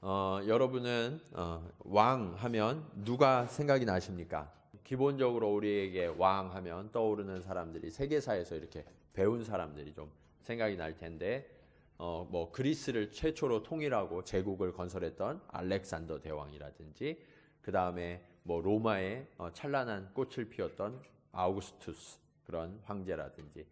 여러분은 왕 하면 누가 생각이 나십니까? 기본적으로 우리에게 왕 하면 떠오르는 사람들이 세계사에서 이렇게 배운 사람들이 좀 생각이 날 텐데, 뭐 그리스를 최초로 통일하고 제국을 건설했던 알렉산더 대왕이라든지, 그 다음에 뭐 로마에 찬란한 꽃을 피웠던 아우구스투스 그런 황제라든지,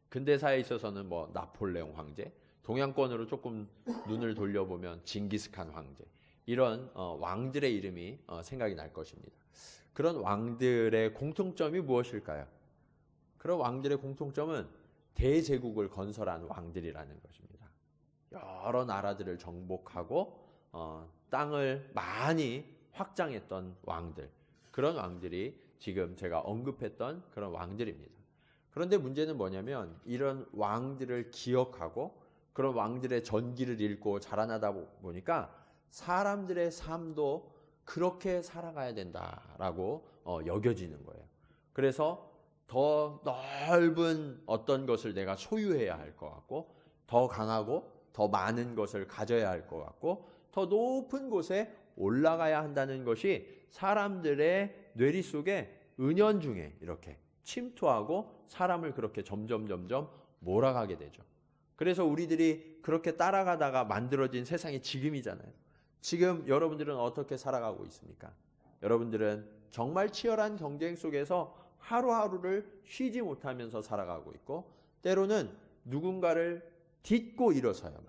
근대사에 있어서는 뭐 나폴레옹 황제, 동양권으로 조금 눈을 돌려보면 징기스칸 황제, 이런 왕들의 이름이 생각이 날 것입니다. 그런 왕들의 공통점이 무엇일까요? 그런 왕들의 공통점은 대제국을 건설한 왕들이라는 것입니다. 여러 나라들을 정복하고 땅을 많이 확장했던 왕들, 그런 왕들이 지금 제가 언급했던 그런 왕들입니다. 그런데 문제는 뭐냐면, 이런 왕들을 기억하고 그런 왕들의 전기를 읽고 자라나다 보니까 사람들의 삶도 그렇게 살아가야 된다라고 여겨지는 거예요. 그래서 더 넓은 어떤 것을 내가 소유해야 할 것 같고, 더 강하고 더 많은 것을 가져야 할 것 같고, 더 높은 곳에 올라가야 한다는 것이 사람들의 뇌리 속에 은연중에 이렇게 침투하고 사람을 그렇게 점점 몰아가게 되죠. 그래서 우리들이 그렇게 따라가다가 만들어진 세상이 지금이잖아요. 지금 여러분들은 어떻게 살아가고 있습니까? 여러분들은 정말 치열한 경쟁 속에서 하루하루를 쉬지 못하면서 살아가고 있고, 때로는 누군가를 딛고 일어서야만,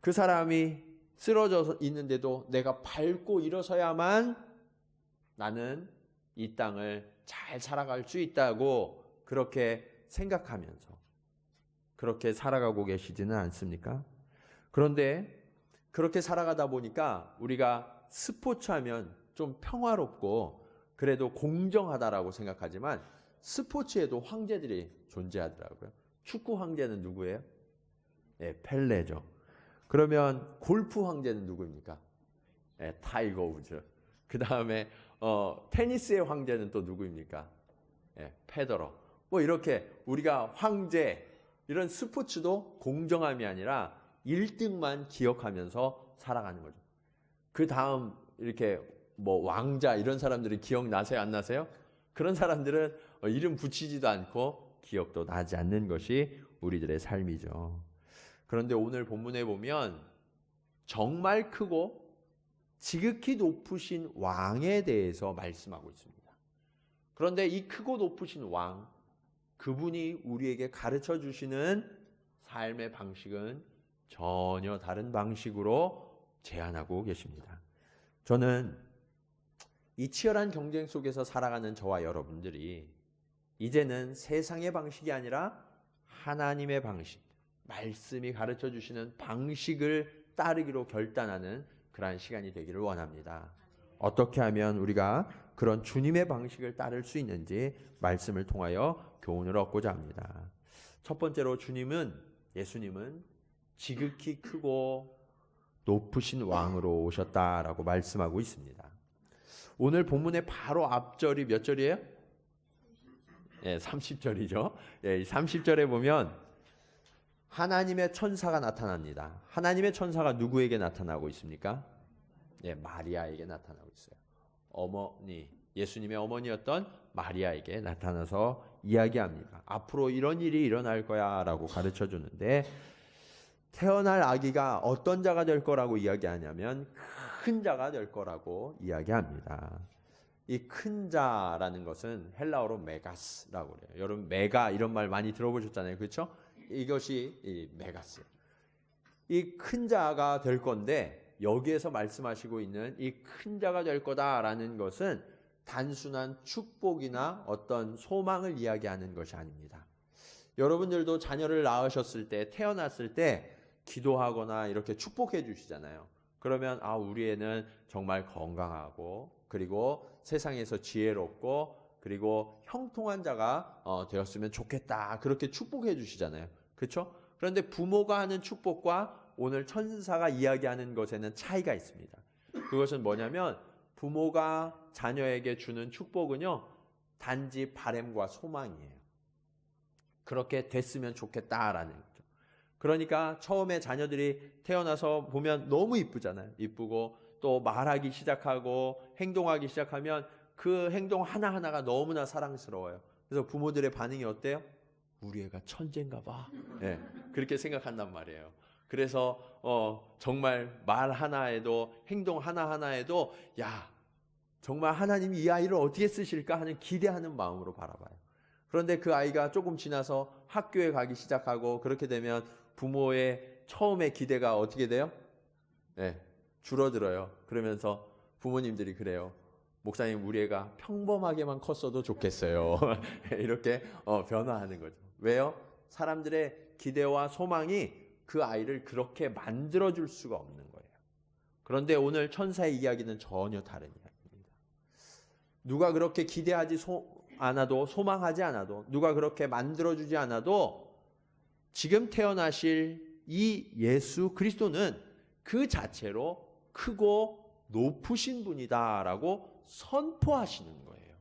그 사람이 쓰러져 있는데도 내가 밟고 일어서야만 나는 이 땅을 잘 살아갈 수 있다고 그렇게 생각하면서 그렇게 살아가고 계시지는 않습니까? 그런데 그렇게 살아가다 보니까 우리가 스포츠 하면 좀 평화롭고 그래도 공정하다라고 생각하지만, 스포츠에도 황제들이 존재하더라고요. 축구 황제는 누구예요? 네, 펠레죠. 그러면 골프 황제는 누구입니까? 네, 타이거 우즈. 그 다음에 테니스의 황제는 또 누구입니까? 네, 페더러. 뭐 이렇게 우리가 황제, 이런 스포츠도 공정함이 아니라 1등만 기억하면서 살아가는 거죠. 그 다음 이렇게 뭐 왕자 이런 사람들이 기억나세요? 안 나세요? 그런 사람들은 이름 붙이지도 않고 기억도 나지 않는 것이 우리들의 삶이죠. 그런데 오늘 본문에 보면 정말 크고 지극히 높으신 왕에 대해서 말씀하고 있습니다. 그런데 이 크고 높으신 왕, 그분이 우리에게 가르쳐 주시는 삶의 방식은 전혀 다른 방식으로 제안하고 계십니다. 저는 이 치열한 경쟁 속에서 살아가는 저와 여러분들이 이제는 세상의 방식이 아니라 하나님의 방식, 말씀이 가르쳐 주시는 방식을 따르기로 결단하는 그러한 시간이 되기를 원합니다. 어떻게 하면 우리가 그런 주님의 방식을 따를 수 있는지 말씀을 통하여 교훈을 얻고자 합니다. 첫 번째로 예수님은 지극히 크고 높으신 왕으로 오셨다라고 말씀하고 있습니다. 오늘 본문의 바로 앞절이 몇 절이에요? 예, 30절이죠. 예, 30절에 보면 하나님의 천사가 나타납니다. 하나님의 천사가 누구에게 나타나고 있습니까? 예, 마리아에게 나타나고 있어요. 예수님의 어머니였던 마리아에게 나타나서 이야기합니다. 앞으로 이런 일이 일어날 거야 라고 가르쳐 주는데, 태어날 아기가 어떤 자가 될 거라고 이야기하냐면 큰 자가 될 거라고 이야기합니다. 이 큰 자라는 것은 헬라어로 메가스라고 그래요. 여러분 메가 이런 말 많이 들어보셨잖아요. 그렇죠? 이것이 이 메가스. 이 큰 자가 될 건데, 여기에서 말씀하시고 있는 이 큰 자가 될 거다라는 것은 단순한 축복이나 어떤 소망을 이야기하는 것이 아닙니다. 여러분들도 자녀를 낳으셨을 때, 태어났을 때 기도하거나 이렇게 축복해 주시잖아요. 그러면 우리 애는 정말 건강하고, 그리고 세상에서 지혜롭고, 그리고 형통한 자가 되었으면 좋겠다, 그렇게 축복해 주시잖아요. 그렇죠? 그런데 부모가 하는 축복과 오늘 천사가 이야기하는 것에는 차이가 있습니다. 그것은 뭐냐면, 부모가 자녀에게 주는 축복은요, 단지 바람과 소망이에요. 그렇게 됐으면 좋겠다라는 거죠. 그러니까 처음에 자녀들이 태어나서 보면 너무 이쁘잖아요. 이쁘고 또 말하기 시작하고 행동하기 시작하면 그 행동 하나하나가 너무나 사랑스러워요. 그래서 부모들의 반응이 어때요? 우리 애가 천재인가 봐. 네, 그렇게 생각한단 말이에요. 그래서 정말 말 하나에도 행동 하나하나에도 야, 정말 하나님이 이 아이를 어떻게 쓰실까 하는 기대하는 마음으로 바라봐요. 그런데 그 아이가 조금 지나서 학교에 가기 시작하고 그렇게 되면 부모의 처음의 기대가 어떻게 돼요? 네, 줄어들어요. 그러면서 부모님들이 그래요. 목사님, 우리 애가 평범하게만 컸어도 좋겠어요. 이렇게 변화하는 거죠. 왜요? 사람들의 기대와 소망이 그 아이를 그렇게 만들어줄 수가 없는 거예요. 그런데 오늘 천사의 이야기는 전혀 다른 이야기입니다. 누가 그렇게 기대하지 않아도, 소망하지 않아도, 누가 그렇게 만들어주지 않아도 지금 태어나실 이 예수 그리스도는 그 자체로 크고 높으신 분이다라고 선포하시는 거예요.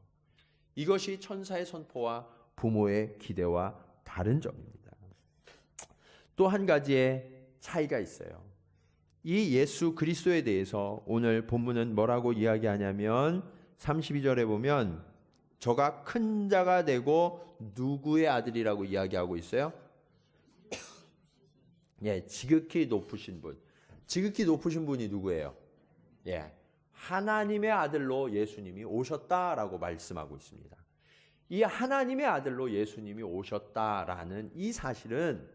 이것이 천사의 선포와 부모의 기대와 다른 점입니다. 또 한 가지의 차이가 있어요. 이 예수 그리스도에 대해서 오늘 본문은 뭐라고 이야기하냐면 32절에 보면 저가 큰 자가 되고 누구의 아들이라고 이야기하고 있어요? 예, 지극히 높으신 분. 지극히 높으신 분이 누구예요? 예, 하나님의 아들로 예수님이 오셨다라고 말씀하고 있습니다. 이 하나님의 아들로 예수님이 오셨다라는 이 사실은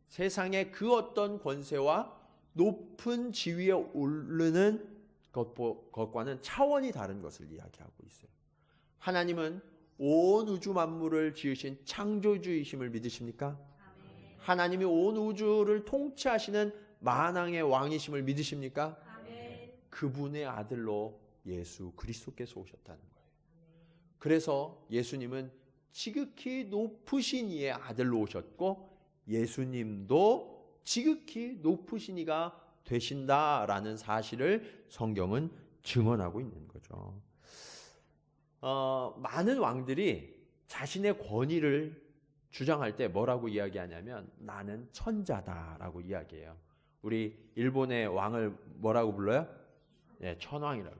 세상의 그 어떤 권세와 높은 지위에 오르는 것과는 차원이 다른 것을 이야기하고 있어요. 하나님은 온 우주 만물을 지으신 창조주이심을 믿으십니까? 아멘. 하나님이 온 우주를 통치하시는 만왕의 왕이심을 믿으십니까? 아멘. 그분의 아들로 예수 그리스도께서 오셨다는 거예요. 그래서 예수님은 지극히 높으신 이의 아들로 오셨고 예수님도 지극히 높으신 이가 되신다라는 사실을 성경은 증언하고 있는 거죠. 많은 왕들이 자신의 권위를 주장할 때 뭐라고 이야기하냐면 나는 천자다라고 이야기해요. 우리 일본의 왕을 뭐라고 불러요? 네, 천왕이라고.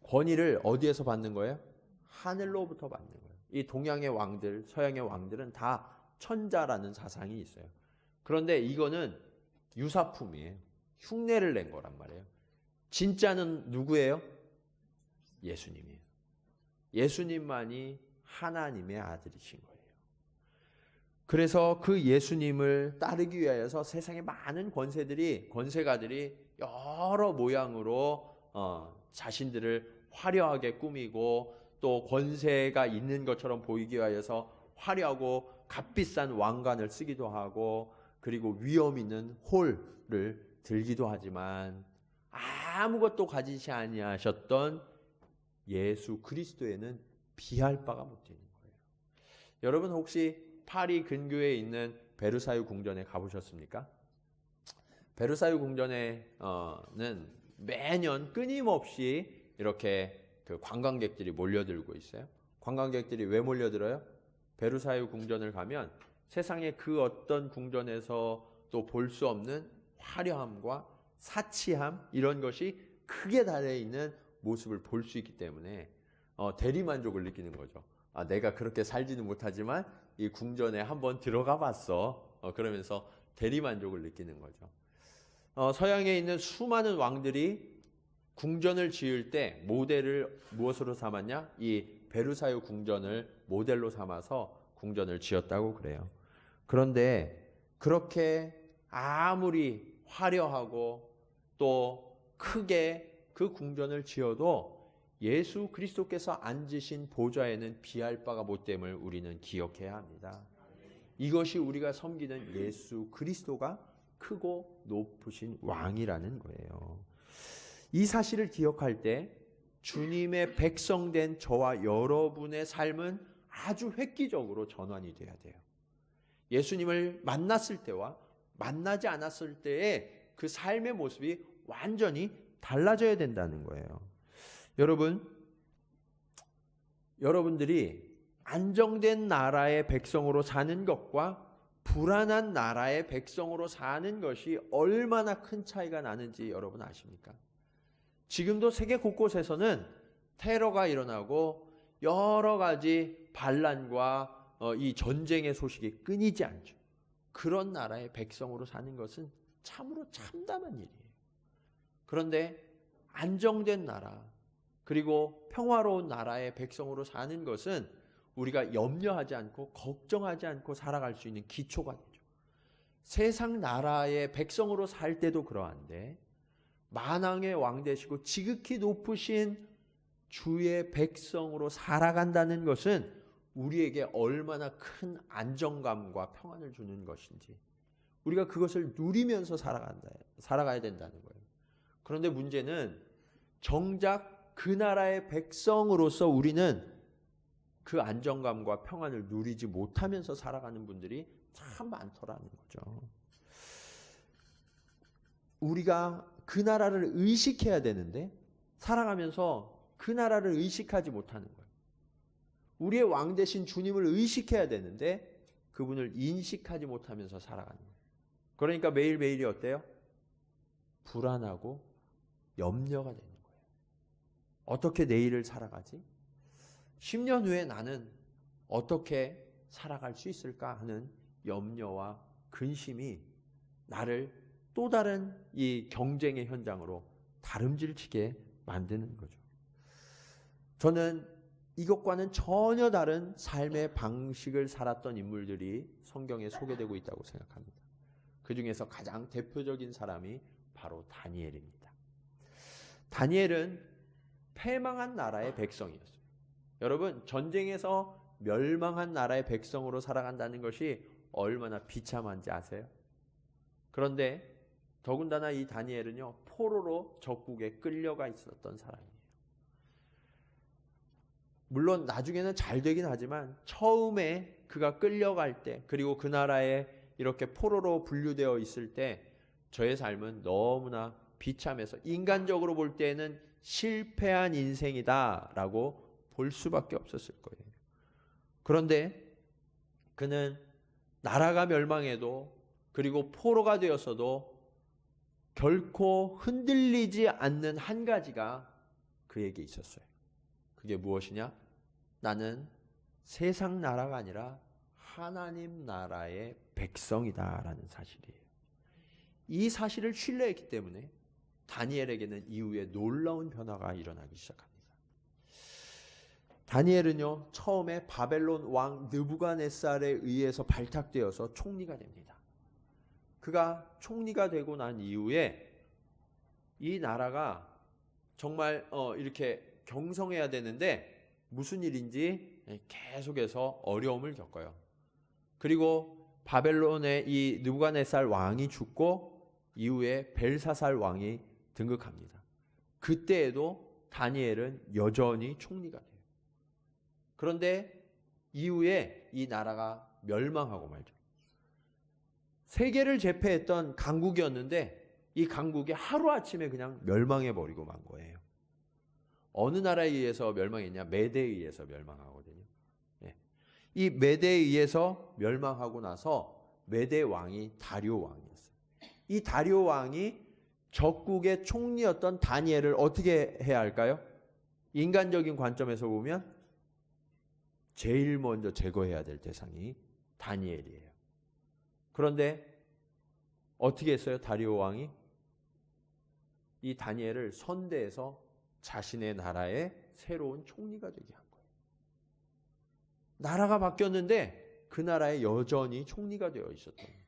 권위를 어디에서 받는 거예요? 하늘로부터 받는 거예요. 이 동양의 왕들, 서양의 왕들은 다 천자라는 사상이 있어요. 그런데 이거는 유사품이에요. 흉내를 낸 거란 말이에요. 진짜는 누구예요? 예수님이에요. 예수님만이 하나님의 아들이신 거예요. 그래서 그 예수님을 따르기 위하여서 세상의 많은 권세가들이 여러 모양으로 자신들을 화려하게 꾸미고 또 권세가 있는 것처럼 보이기 위하여서 화려하고 값비싼 왕관을 쓰기도 하고 그리고 위험 있는 홀을 들기도 하지만 아무것도 가지시 아니하셨던 예수 그리스도에는 비할 바가 못 되는 거예요. 여러분 혹시 파리 근교에 있는 베르사유 궁전에 가보셨습니까? 베르사유 궁전에는 매년 끊임없이 이렇게 그 관광객들이 몰려들고 있어요. 관광객들이 왜 몰려들어요? 베르사유 궁전을 가면 세상의 그 어떤 궁전에서 또 볼 수 없는 화려함과 사치함 이런 것이 크게 달려있는 모습을 볼 수 있기 때문에 대리만족을 느끼는 거죠. 내가 그렇게 살지는 못하지만 이 궁전에 한번 들어가 봤어. 그러면서 대리만족을 느끼는 거죠. 서양에 있는 수많은 왕들이 궁전을 지을 때 모델을 무엇으로 삼았냐? 이 베르사유 궁전을 모델로 삼아서 궁전을 지었다고 그래요. 그런데 그렇게 아무리 화려하고 또 크게 그 궁전을 지어도 예수 그리스도께서 앉으신 보좌에는 비할 바가 못됨을 우리는 기억해야 합니다. 이것이 우리가 섬기는 예수 그리스도가 크고 높으신 왕이라는 거예요. 이 사실을 기억할 때 주님의 백성된 저와 여러분의 삶은 아주 획기적으로 전환이 돼야 돼요. 예수님을 만났을 때와 만나지 않았을 때의 그 삶의 모습이 완전히 달라져야 된다는 거예요. 여러분들이 안정된 나라의 백성으로 사는 것과 불안한 나라의 백성으로 사는 것이 얼마나 큰 차이가 나는지 여러분 아십니까? 지금도 세계 곳곳에서는 테러가 일어나고 여러 가지 반란과 이 전쟁의 소식이 끊이지 않죠. 그런 나라의 백성으로 사는 것은 참으로 참담한 일이에요. 그런데 안정된 나라, 그리고 평화로운 나라의 백성으로 사는 것은 우리가 염려하지 않고 걱정하지 않고 살아갈 수 있는 기초가 되죠. 세상 나라의 백성으로 살 때도 그러한데 만왕의 왕 되시고 지극히 높으신 주의 백성으로 살아간다는 것은 우리에게 얼마나 큰 안정감과 평안을 주는 것인지 우리가 그것을 누리면서 살아가야 된다는 거예요. 그런데 문제는 정작 그 나라의 백성으로서 우리는 그 안정감과 평안을 누리지 못하면서 살아가는 분들이 참 많더라는 거죠. 우리가 그 나라를 의식해야 되는데 살아가면서 그 나라를 의식하지 못하는 거예요. 우리의 왕 되신 주님을 의식해야 되는데 그분을 인식하지 못하면서 살아가는 거예요. 그러니까 매일매일이 어때요? 불안하고 염려가 되는 거예요. 어떻게 내일을 살아가지? 10년 후에 나는 어떻게 살아갈 수 있을까 하는 염려와 근심이 나를 또 다른 이 경쟁의 현장으로 다름질치게 만드는 거죠. 저는 이것과는 전혀 다른 삶의 방식을 살았던 인물들이 성경에 소개되고 있다고 생각합니다. 그 중에서 가장 대표적인 사람이 바로 다니엘입니다. 다니엘은 패망한 나라의 백성이었어요. 여러분, 전쟁에서 멸망한 나라의 백성으로 살아간다는 것이 얼마나 비참한지 아세요? 그런데 더군다나 이 다니엘은요, 포로로 적국에 끌려가 있었던 사람이에요. 물론 나중에는 잘 되긴 하지만 처음에 그가 끌려갈 때, 그리고 그 나라에 이렇게 포로로 분류되어 있을 때 저의 삶은 너무나 비참해서 인간적으로 볼 때는 실패한 인생이다라고 볼 수밖에 없었을 거예요. 그런데 그는 나라가 멸망해도 그리고 포로가 되었어도 결코 흔들리지 않는 한 가지가 그에게 있었어요. 그게 무엇이냐? 나는 세상 나라가 아니라 하나님 나라의 백성이다라는 사실이에요. 이 사실을 신뢰했기 때문에 다니엘에게는 이후에 놀라운 변화가 일어나기 시작합니다. 다니엘은요, 처음에 바벨론 왕 느부갓네살에 의해서 발탁되어서 총리가 됩니다. 그가 총리가 되고 난 이후에 이 나라가 정말 이렇게 경성해야 되는데 무슨 일인지 계속해서 어려움을 겪어요. 그리고 바벨론의 이 느부갓네살 왕이 죽고 이후에 벨사살 왕이 등극합니다. 그때에도 다니엘은 여전히 총리가 돼요. 그런데 이후에 이 나라가 멸망하고 말죠. 세계를 제패했던 강국이었는데 이 강국이 하루아침에 그냥 멸망해버리고 만 거예요. 어느 나라에 의해서 멸망했냐? 메대에 의해서 멸망하거든요. 이 메대에 의해서 멸망하고 나서 메대 왕이 다리오 왕이었어요. 이 다리오 왕이 적국의 총리였던 다니엘을 어떻게 해야 할까요? 인간적인 관점에서 보면 제일 먼저 제거해야 될 대상이 다니엘이에요. 그런데 어떻게 했어요? 다리오 왕이 이 다니엘을 선대해서 자신의 나라의 새로운 총리가 되게 한 거예요. 나라가 바뀌었는데 그 나라에 여전히 총리가 되어 있었던 거예요.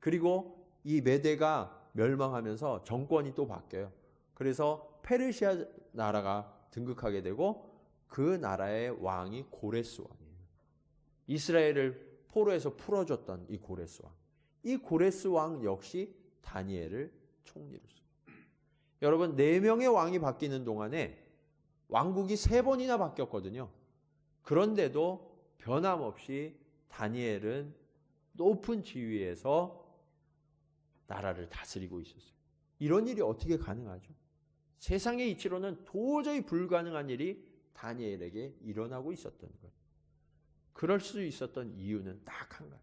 그리고 이 메대가 멸망하면서 정권이 또 바뀌어요. 그래서 페르시아 나라가 등극하게 되고 그 나라의 왕이 고레스 왕이에요. 이스라엘을 포로에서 풀어줬던 이 고레스 왕. 이 고레스 왕 역시 다니엘을 총리로 씁니다. 여러분, 4명의 왕이 바뀌는 동안에 왕국이 3번이나 바뀌었거든요. 그런데도 변함없이 다니엘은 높은 지위에서 나라를 다스리고 있었어요. 이런 일이 어떻게 가능하죠? 세상의 이치로는 도저히 불가능한 일이 다니엘에게 일어나고 있었던 거예요. 그럴 수 있었던 이유는 딱 한 가지.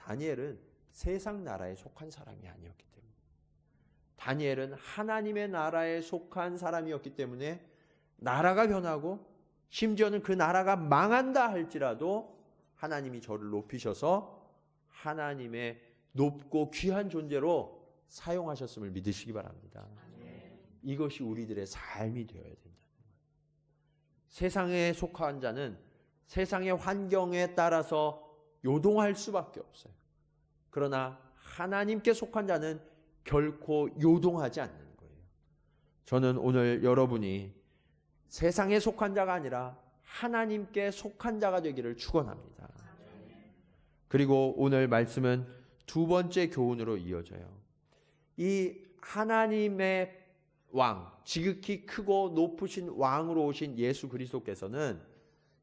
다니엘은 세상 나라에 속한 사람이 아니었기 때문에, 다니엘은 하나님의 나라에 속한 사람이었기 때문에 나라가 변하고 심지어는 그 나라가 망한다 할지라도 하나님이 저를 높이셔서 하나님의 높고 귀한 존재로 사용하셨음을 믿으시기 바랍니다. 이것이 우리들의 삶이 되어야 된다는 거예요. 세상에 속한 자는 세상의 환경에 따라서 요동할 수밖에 없어요. 그러나 하나님께 속한 자는 결코 요동하지 않는 거예요. 저는 오늘 여러분이 세상에 속한 자가 아니라 하나님께 속한 자가 되기를 축원합니다. 그리고 오늘 말씀은 두 번째 교훈으로 이어져요. 이 하나님의 왕, 지극히 크고 높으신 왕으로 오신 예수 그리스도께서는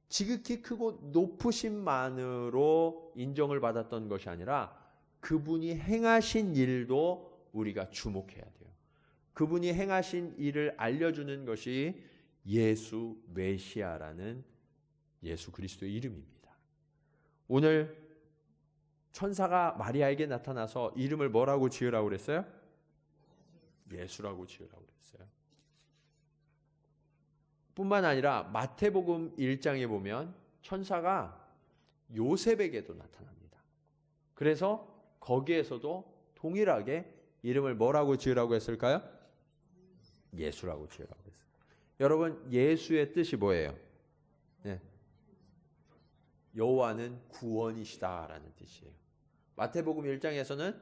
지극히 크고 높으심만으로 인정을 받았던 것이 아니라 그분이 행하신 일도 우리가 주목해야 돼요. 그분이 행하신 일을 알려주는 것이 예수 메시아라는 예수 그리스도의 이름입니다. 오늘 천사가 마리아에게 나타나서 이름을 뭐라고 지으라고 그랬어요? 예수라고 지으라고 그랬어요. 뿐만 아니라 마태복음 1장에 보면 천사가 요셉에게도 나타납니다. 그래서 거기에서도 동일하게 이름을 뭐라고 지으라고 했을까요? 예수라고 지으라고 했어요. 여러분, 예수의 뜻이 뭐예요? 네. 여호와는 구원이시다라는 뜻이에요. 마태복음 1장에서는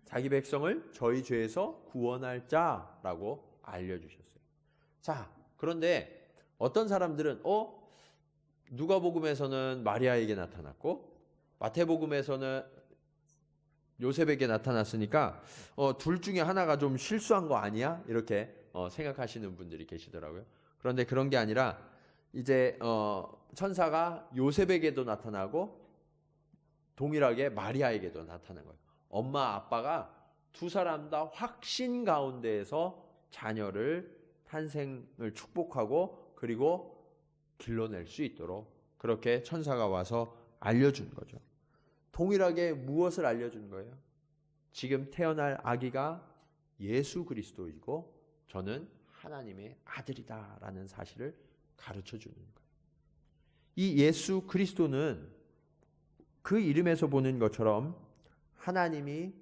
자기 백성을 저희 죄에서 구원할 자라고 알려주셨어요. 자, 그런데 어떤 사람들은 누가복음에서는 마리아에게 나타났고 마태복음에서는 요셉에게 나타났으니까 둘 중에 하나가 좀 실수한 거 아니야? 이렇게 생각하시는 분들이 계시더라고요. 그런데 그런 게 아니라 이제 천사가 요셉에게도 나타나고 동일하게 마리아에게도 나타난 거예요. 엄마 아빠가 두 사람 다 확신 가운데에서 자녀를 탄생을 축복하고 그리고 길러낼 수 있도록 그렇게 천사가 와서 알려준 거죠. 동일하게 무엇을 알려준 거예요? 지금 태어날 아기가 예수 그리스도이고 저는 하나님의 아들이다라는 사실을 가르쳐 주는 거예요. 이 예수 그리스도는 그 이름에서 보는 것처럼 하나님이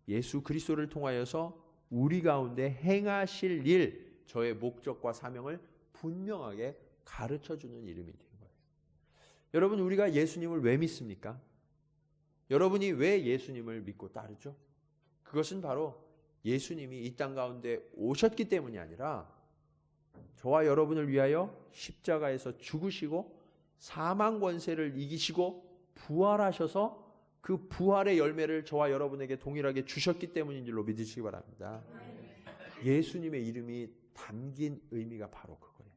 예수 그리스도를 통하여서 우리 가운데 행하실 일, 저의 목적과 사명을 분명하게 가르쳐 주는 이름이 된 거예요. 여러분, 우리가 예수님을 왜 믿습니까? 여러분이 왜 예수님을 믿고 따르죠? 그것은 바로 예수님이 이 땅 가운데 오셨기 때문이 아니라 저와 여러분을 위하여 십자가에서 죽으시고 사망 권세를 이기시고 부활하셔서 그 부활의 열매를 저와 여러분에게 동일하게 주셨기 때문인 줄로 믿으시기 바랍니다. 예수님의 이름이 담긴 의미가 바로 그거예요.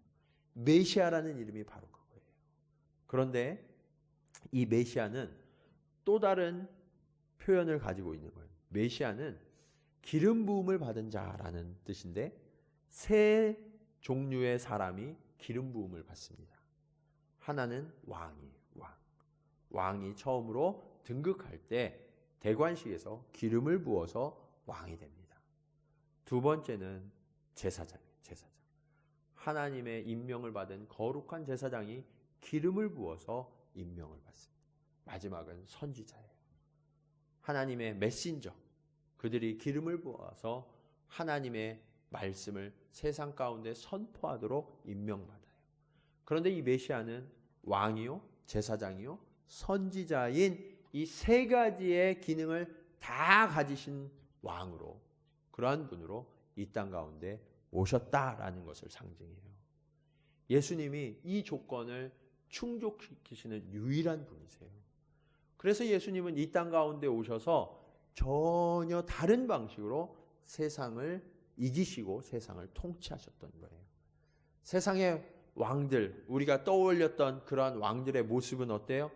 메시아라는 이름이 바로 그거예요. 그런데 이 메시아는 또 다른 표현을 가지고 있는 거예요. 메시아는 기름 부음을 받은 자라는 뜻인데 세 종류의 사람이 기름 부음을 받습니다. 하나는 왕이에요. 왕이 처음으로 등극할 때 대관식에서 기름을 부어서 왕이 됩니다. 두 번째는 제사장이에요. 하나님의 임명을 받은 거룩한 제사장이 기름을 부어서 임명을 받습니다. 마지막은 선지자예요. 하나님의 메신저, 그들이 기름을 부어서 하나님의 말씀을 세상 가운데 선포하도록 임명받아요. 그런데 이 메시아는 왕이요, 제사장이요, 선지자인 이 세 가지의 기능을 다 가지신 왕으로, 그러한 분으로 이 땅 가운데 오셨다라는 것을 상징해요. 예수님이 이 조건을 충족시키시는 유일한 분이세요. 그래서 예수님은 이 땅 가운데 오셔서 전혀 다른 방식으로 세상을 이기시고 세상을 통치하셨던 거예요. 세상의 왕들, 우리가 떠올렸던 그러한 왕들의 모습은 어때요?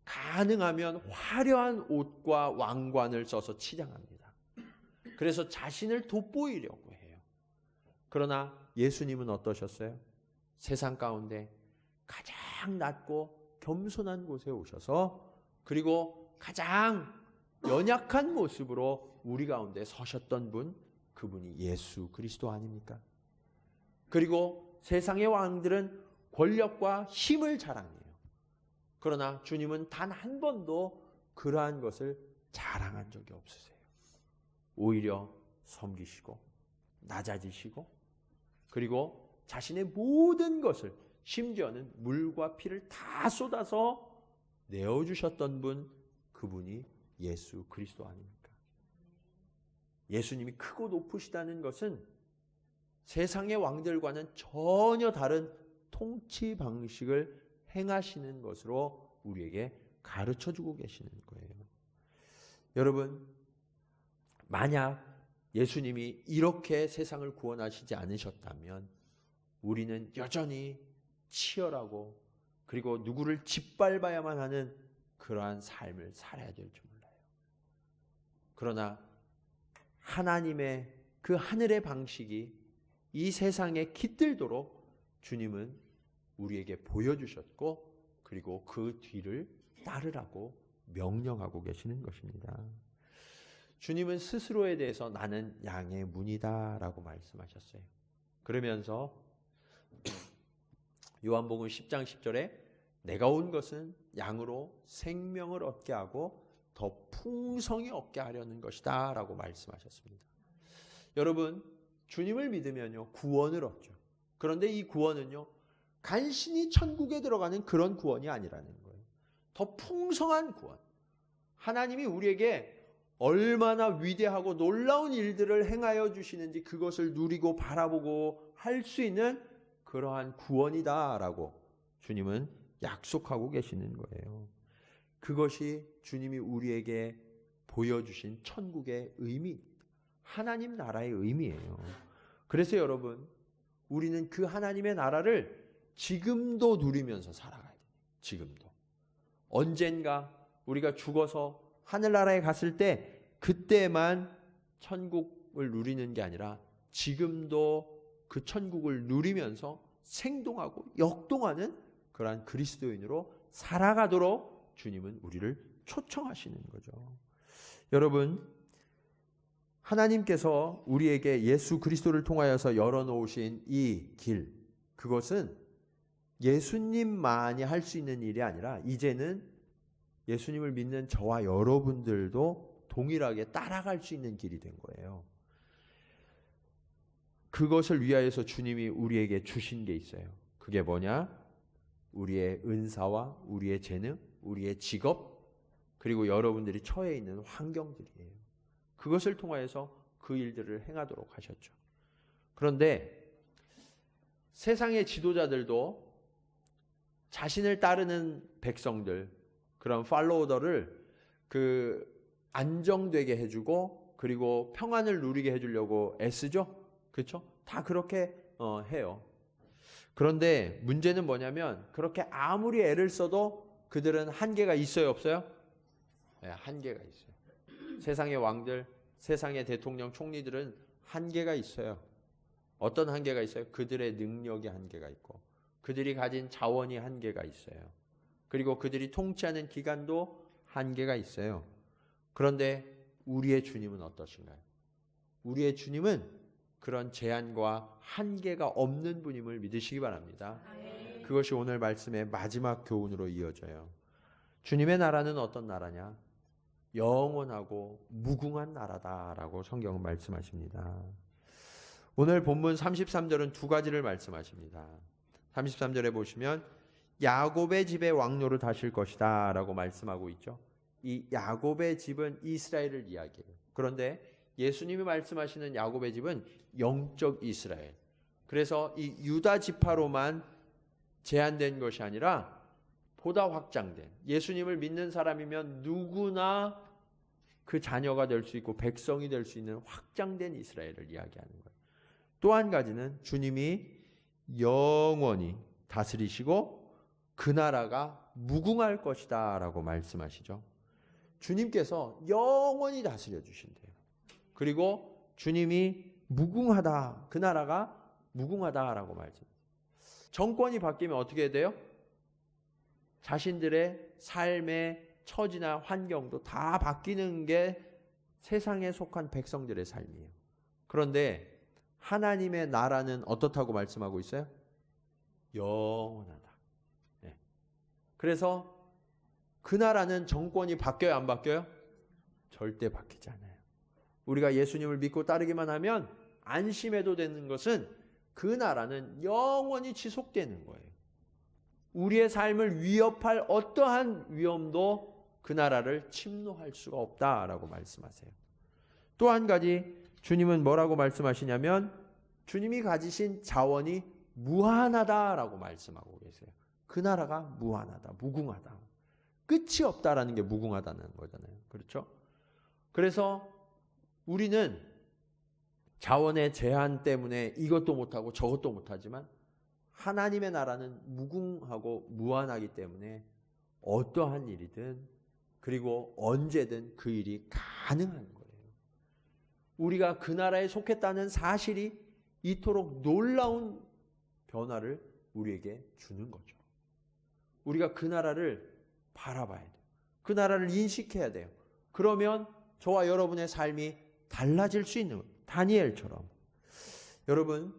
가능하면 화려한 옷과 왕관을 써서 치장합니다. 그래서 자신을 돋보이려고 해요. 그러나 예수님은 어떠셨어요? 세상 가운데 가장 낮고 겸손한 곳에 오셔서 그리고 가장 연약한 모습으로 우리 가운데 서셨던 분, 그분이 예수 그리스도 아닙니까? 그리고 세상의 왕들은 권력과 힘을 자랑해요. 그러나 주님은 단 한 번도 그러한 것을 자랑한 적이 없으세요. 오히려 섬기시고 낮아지시고 그리고 자신의 모든 것을, 심지어는 물과 피를 다 쏟아서 내어주셨던 분, 그분이 예수 그리스도 아닙니까? 예수님이 크고 높으시다는 것은 세상의 왕들과는 전혀 다른 통치 방식을 행하시는 것으로 우리에게 가르쳐주고 계시는 거예요. 여러분, 만약 예수님이 이렇게 세상을 구원하시지 않으셨다면 우리는 여전히 치열하고 그리고 누구를 짓밟아야만 하는 그러한 삶을 살아야 될지 몰라요. 그러나 하나님의 그 하늘의 방식이 이 세상에 깃들도록 주님은 우리에게 보여주셨고 그리고 그 뒤를 따르라고 명령하고 계시는 것입니다. 주님은 스스로에 대해서 나는 양의 문이다 라고 말씀하셨어요. 그러면서 요한복음 10장 10절에 내가 온 것은 양으로 생명을 얻게 하고 더 풍성히 얻게 하려는 것이다 라고 말씀하셨습니다. 여러분, 주님을 믿으면요 구원을 얻죠. 그런데 이 구원은요 간신히 천국에 들어가는 그런 구원이 아니라는 거예요. 더 풍성한 구원. 하나님이 우리에게 얼마나 위대하고 놀라운 일들을 행하여 주시는지 그것을 누리고 바라보고 할 수 있는 그러한 구원이다라고 주님은 약속하고 계시는 거예요. 그것이 주님이 우리에게 보여주신 천국의 의미, 하나님 나라의 의미예요. 그래서 여러분, 우리는 그 하나님의 나라를 지금도 누리면서 살아가야 돼요. 지금도. 언젠가 우리가 죽어서 하늘나라에 갔을 때 그때만 천국을 누리는 게 아니라 지금도 그 천국을 누리면서 생동하고 역동하는 그러한 그리스도인으로 살아가도록 주님은 우리를 초청하시는 거죠. 여러분, 하나님께서 우리에게 예수 그리스도를 통하여서 열어놓으신 이 길, 그것은 예수님만이 할 수 있는 일이 아니라 이제는 예수님을 믿는 저와 여러분들도 동일하게 따라갈 수 있는 길이 된 거예요. 그것을 위하여서 주님이 우리에게 주신 게 있어요. 그게 뭐냐? 우리의 은사와 우리의 재능, 우리의 직업, 그리고 여러분들이 처해 있는 환경들이에요. 그것을 통하여서 그 일들을 행하도록 하셨죠. 그런데 세상의 지도자들도 자신을 따르는 백성들, 그런 팔로워들을 안정되게 해주고 그리고 평안을 누리게 해주려고 애쓰죠. 그렇죠? 다 그렇게 해요. 그런데 문제는 뭐냐면 그렇게 아무리 애를 써도 그들은 한계가 있어요, 없어요? 네, 한계가 있어요. 세상의 왕들, 세상의 대통령, 총리들은 한계가 있어요. 어떤 한계가 있어요? 그들의 능력이 한계가 있고 그들이 가진 자원이 한계가 있어요. 그리고 그들이 통치하는 기간도 한계가 있어요. 그런데 우리의 주님은 어떠신가요? 우리의 주님은 그런 제한과 한계가 없는 분임을 믿으시기 바랍니다. 그것이 오늘 말씀의 마지막 교훈으로 이어져요. 주님의 나라는 어떤 나라냐? 영원하고 무궁한 나라다라고 성경은 말씀하십니다. 오늘 본문 33절은 두 가지를 말씀하십니다. 33절에 보시면 야곱의 집에 왕노를 다실 것이다 라고 말씀하고 있죠. 이 야곱의 집은 이스라엘을 이야기해요. 그런데 예수님이 말씀하시는 야곱의 집은 영적 이스라엘. 그래서 이 유다 지파로만 제한된 것이 아니라 보다 확장된, 예수님을 믿는 사람이면 누구나 그 자녀가 될 수 있고 백성이 될 수 있는 확장된 이스라엘을 이야기하는 거예요. 또 한 가지는 주님이 영원히 다스리시고 그 나라가 무궁할 것이다 라고 말씀하시죠. 주님께서 영원히 다스려 주신대요. 그리고 주님이 무궁하다, 그 나라가 무궁하다라고 말씀해요. 정권이 바뀌면 어떻게 돼요? 자신들의 삶의 처지나 환경도 다 바뀌는 게 세상에 속한 백성들의 삶이에요. 그런데 하나님의 나라는 어떻다고 말씀하고 있어요? 영원하다. 네. 그래서 그 나라는 정권이 바뀌어요, 안 바뀌어요? 절대 바뀌지 않아요. 우리가 예수님을 믿고 따르기만 하면 안심해도 되는 것은 그 나라는 영원히 지속되는 거예요. 우리의 삶을 위협할 어떠한 위험도 그 나라를 침노할 수가 없다라고 말씀하세요. 또 한 가지 주님은 뭐라고 말씀하시냐면 주님이 가지신 자원이 무한하다라고 말씀하고 계세요. 그 나라가 무한하다, 무궁하다. 끝이 없다라는 게 무궁하다는 거잖아요. 그렇죠? 그래서 우리는 자원의 제한 때문에 이것도 못하고 저것도 못하지만 하나님의 나라는 무궁하고 무한하기 때문에 어떠한 일이든 그리고 언제든 그 일이 가능한 거예요. 우리가 그 나라에 속했다는 사실이 이토록 놀라운 변화를 우리에게 주는 거죠. 우리가 그 나라를 바라봐야 돼요. 그 나라를 인식해야 돼요. 그러면 저와 여러분의 삶이 달라질 수 있는 거예요. 다니엘처럼. 여러분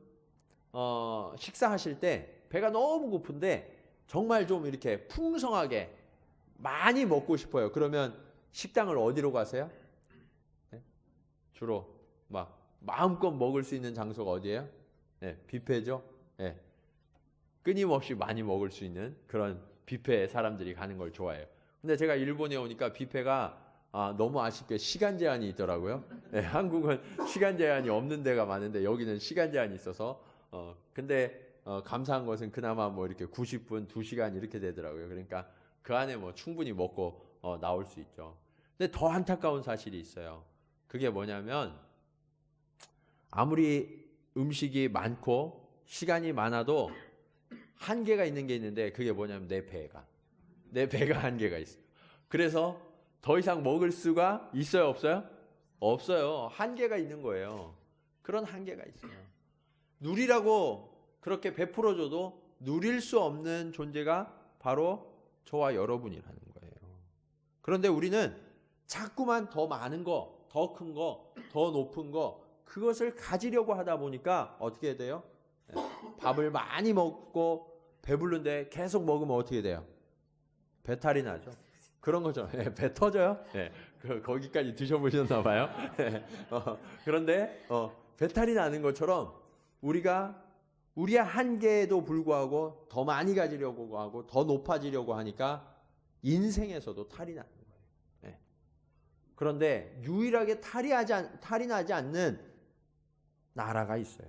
식사하실 때 배가 너무 고픈데 정말 좀 이렇게 풍성하게 많이 먹고 싶어요. 그러면 식당을 어디로 가세요? 네? 주로 막 마음껏 먹을 수 있는 장소가 어디예요? 네, 뷔페죠. 네. 끊임없이 많이 먹을 수 있는 그런 뷔페에 사람들이 가는 걸 좋아해요. 근데 제가 일본에 오니까 뷔페가 너무 아쉽게 시간 제한이 있더라고요. 네, 한국은 시간 제한이 없는 데가 많은데 여기는 시간 제한이 있어서 근데 감사한 것은 그나마 뭐 이렇게 90분, 2시간 이렇게 되더라고요. 그러니까 그 안에 뭐 충분히 먹고 나올 수 있죠. 근데 더 안타까운 사실이 있어요. 그게 뭐냐면 아무리 음식이 많고 시간이 많아도 한계가 있는 게 있는데 그게 뭐냐면 내 배가 한계가 있어요. 그래서 더 이상 먹을 수가 있어요, 없어요? 없어요. 한계가 있는 거예요. 그런 한계가 있어요. 누리라고 그렇게 베풀어줘도 누릴 수 없는 존재가 바로 저와 여러분이라는 거예요. 그런데 우리는 자꾸만 더 많은 거, 더 큰 거, 더 높은 거 그것을 가지려고 하다 보니까 어떻게 돼요? 밥을 많이 먹고 배부른데 계속 먹으면 어떻게 돼요? 배탈이 나죠. 그런 거죠. 배 터져요. 거기까지 드셔보셨나 봐요. 그런데 배탈이 나는 것처럼 우리가 우리의 한계에도 불구하고 더 많이 가지려고 하고 더 높아지려고 하니까 인생에서도 탈이 나는 거예요. 그런데 유일하게 탈이 나지 않는 나라가 있어요.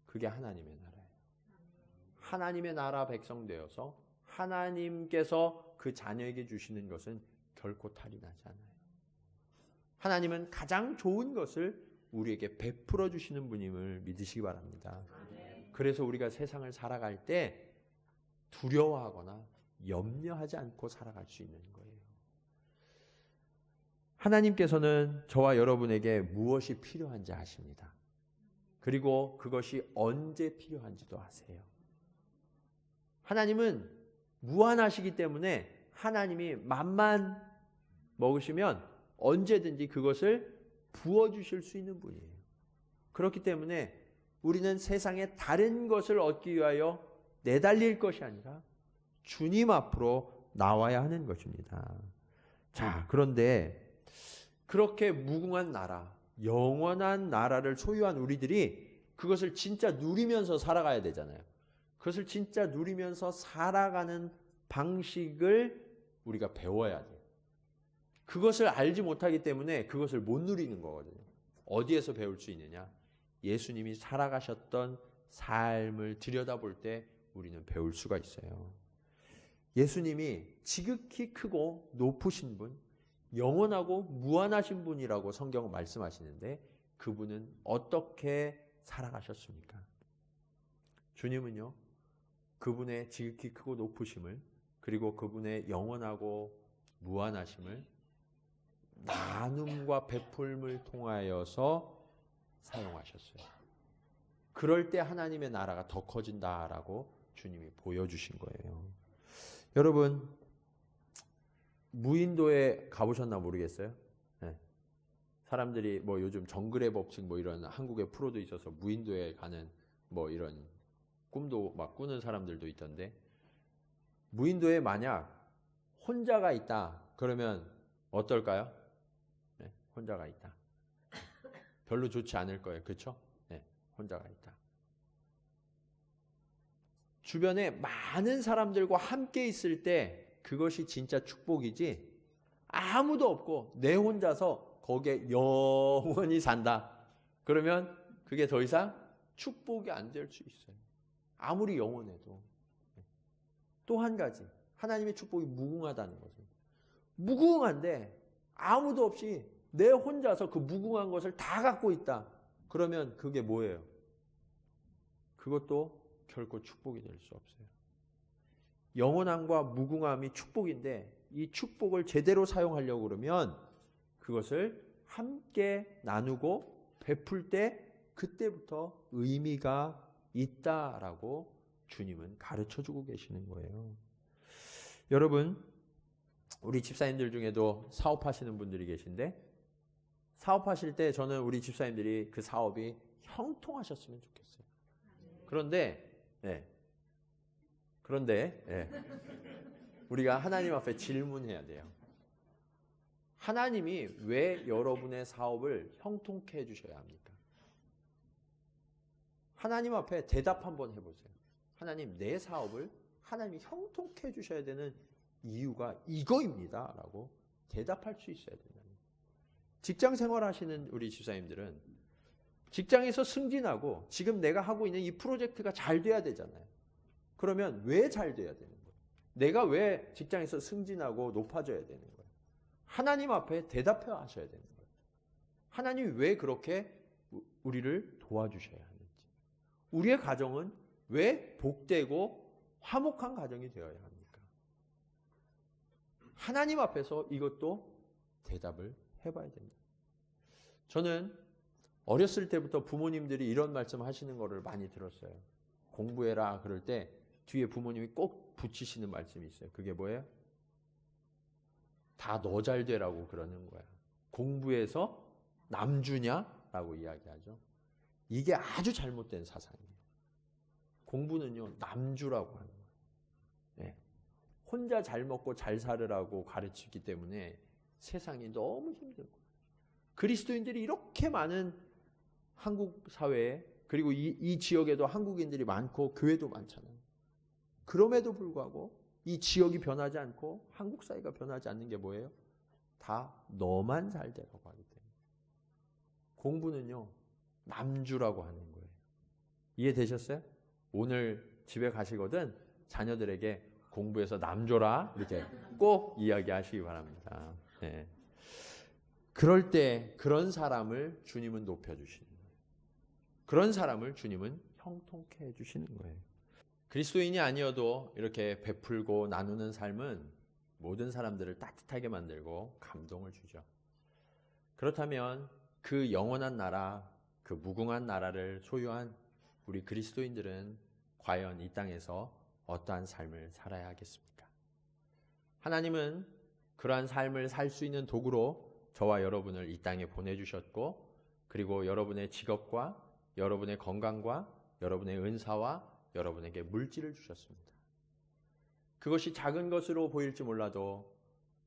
그게 하나님의 나라예요. 하나님의 나라 백성 되어서 하나님께서 그 자녀에게 주시는 것은 결코 탈이 나지 않아요. 하나님은 가장 좋은 것을 우리에게 베풀어 주시는 분임을 믿으시기 바랍니다. 그래서 우리가 세상을 살아갈 때 두려워하거나 염려하지 않고 살아갈 수 있는 거예요. 하나님께서는 저와 여러분에게 무엇이 필요한지 아십니다. 그리고 그것이 언제 필요한지도 아세요. 하나님은 무한하시기 때문에 하나님이 맘만 먹으시면 언제든지 그것을 부어주실 수 있는 분이에요. 그렇기 때문에 우리는 세상에 다른 것을 얻기 위하여 내달릴 것이 아니라 주님 앞으로 나와야 하는 것입니다. 자, 그런데 그렇게 무궁한 나라, 영원한 나라를 소유한 우리들이 그것을 진짜 누리면서 살아가야 되잖아요. 그것을 진짜 누리면서 살아가는 방식을 우리가 배워야 돼요. 그것을 알지 못하기 때문에 그것을 못 누리는 거거든요. 어디에서 배울 수 있느냐? 예수님이 살아가셨던 삶을 들여다볼 때 우리는 배울 수가 있어요. 예수님이 지극히 크고 높으신 분, 영원하고 무한하신 분이라고 성경은 말씀하시는데 그분은 어떻게 살아가셨습니까? 주님은요, 그분의 지극히 크고 높으심을 그리고 그분의 영원하고 무한하심을 나눔과 베풀음을 통하여서 사용하셨어요. 그럴 때 하나님의 나라가 더 커진다라고 주님이 보여주신 거예요. 여러분, 무인도에 가보셨나 모르겠어요. 네. 사람들이 뭐 요즘 정글의 법칙 뭐 이런 한국의 프로도 있어서 무인도에 가는 뭐 이런 꿈도 막 꾸는 사람들도 있던데, 무인도에 만약 혼자가 있다 그러면 어떨까요? 네, 혼자가 있다. 별로 좋지 않을 거예요. 그렇죠? 네, 혼자가 있다. 주변에 많은 사람들과 함께 있을 때 그것이 진짜 축복이지, 아무도 없고 내 혼자서 거기에 영원히 산다 그러면 그게 더 이상 축복이 안 될 수 있어요. 아무리 영원해도. 또 한 가지, 하나님의 축복이 무궁하다는 거죠. 무궁한데 아무도 없이 내 혼자서 그 무궁한 것을 다 갖고 있다 그러면 그게 뭐예요? 그것도 결코 축복이 될 수 없어요. 영원함과 무궁함이 축복인데 이 축복을 제대로 사용하려고 그러면 그것을 함께 나누고 베풀 때 그때부터 의미가 있다라고 주님은 가르쳐주고 계시는 거예요. 여러분, 우리 집사님들 중에도 사업하시는 분들이 계신데, 사업하실 때 저는 우리 집사님들이 그 사업이 형통하셨으면 좋겠어요. 그런데 우리가 하나님 앞에 질문해야 돼요. 하나님이 왜 여러분의 사업을 형통케 해주셔야 합니까? 하나님 앞에 대답 한번 해보세요. 하나님, 내 사업을 하나님이 형통케 해주셔야 되는 이유가 이거입니다 라고 대답할 수 있어야 된다. 직장 생활하시는 우리 집사님들은 직장에서 승진하고 지금 내가 하고 있는 이 프로젝트가 잘 돼야 되잖아요. 그러면 왜 잘 돼야 되는 거예요? 내가 왜 직장에서 승진하고 높아져야 되는 거예요? 하나님 앞에 대답해 하셔야 되는 거예요. 하나님이 왜 그렇게 우리를 도와주셔야 하는지, 우리의 가정은 왜 복되고 화목한 가정이 되어야 합니까? 하나님 앞에서 이것도 대답을 해봐야 됩니다. 저는 어렸을 때부터 부모님들이 이런 말씀 하시는 거를 많이 들었어요. 공부해라 그럴 때 뒤에 부모님이 꼭 붙이시는 말씀이 있어요. 그게 뭐예요? 다 너 잘 되라고 그러는 거야. 공부해서 남주냐라고 이야기하죠. 이게 아주 잘못된 사상이에요. 공부는요, 남주라고 하는 거예요. 네. 혼자 잘 먹고 잘 살으라고 가르치기 때문에 세상이 너무 힘들고, 그리스도인들이 이렇게 많은 한국 사회에, 그리고 이 지역에도 한국인들이 많고 교회도 많잖아요. 그럼에도 불구하고 이 지역이 변하지 않고 한국 사회가 변하지 않는 게 뭐예요? 다 너만 잘 되라고 하기 때문에. 공부는요, 남주라고 하는 거예요. 이해되셨어요? 오늘 집에 가시거든 자녀들에게 공부해서 남줘라 이렇게 꼭 이야기하시기 바랍니다. 네. 그럴 때 그런 사람을 주님은 높여주시는 거예요. 그런 사람을 주님은 형통케 해주시는 거예요. 그리스도인이 아니어도 이렇게 베풀고 나누는 삶은 모든 사람들을 따뜻하게 만들고 감동을 주죠. 그렇다면 그 영원한 나라, 그 무궁한 나라를 소유한 우리 그리스도인들은 과연 이 땅에서 어떠한 삶을 살아야 하겠습니까? 하나님은 그러한 삶을 살 수 있는 도구로 저와 여러분을 이 땅에 보내주셨고, 그리고 여러분의 직업과 여러분의 건강과 여러분의 은사와 여러분에게 물질을 주셨습니다. 그것이 작은 것으로 보일지 몰라도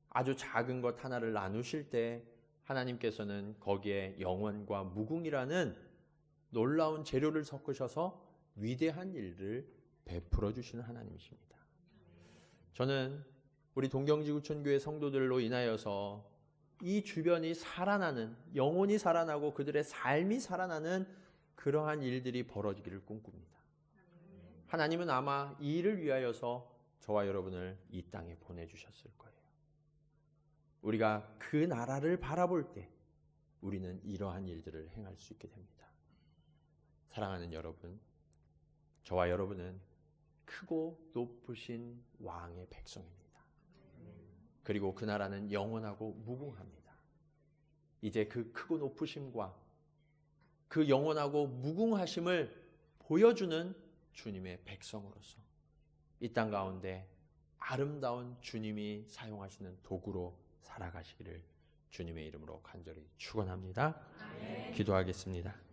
아주 작은 것 하나를 나누실 때 하나님께서는 거기에 영원과 무궁이라는 놀라운 재료를 섞으셔서 위대한 일을 베풀어 주시는 하나님이십니다. 저는 우리 동경지구촌교회 성도들로 인하여서 이 주변이 살아나는, 영혼이 살아나고 그들의 삶이 살아나는 그러한 일들이 벌어지기를 꿈꿉니다. 하나님은 아마 이 일을 위하여서 저와 여러분을 이 땅에 보내주셨을 거예요. 우리가 그 나라를 바라볼 때 우리는 이러한 일들을 행할 수 있게 됩니다. 사랑하는 여러분, 저와 여러분은 크고 높으신 왕의 백성입니다. 그리고 그 나라는 영원하고 무궁합니다. 이제 그 크고 높으심과 그 영원하고 무궁하심을 보여주는 주님의 백성으로서 이 땅 가운데 아름다운 주님이 사용하시는 도구로 살아가시기를 주님의 이름으로 간절히 축원합니다. 기도하겠습니다.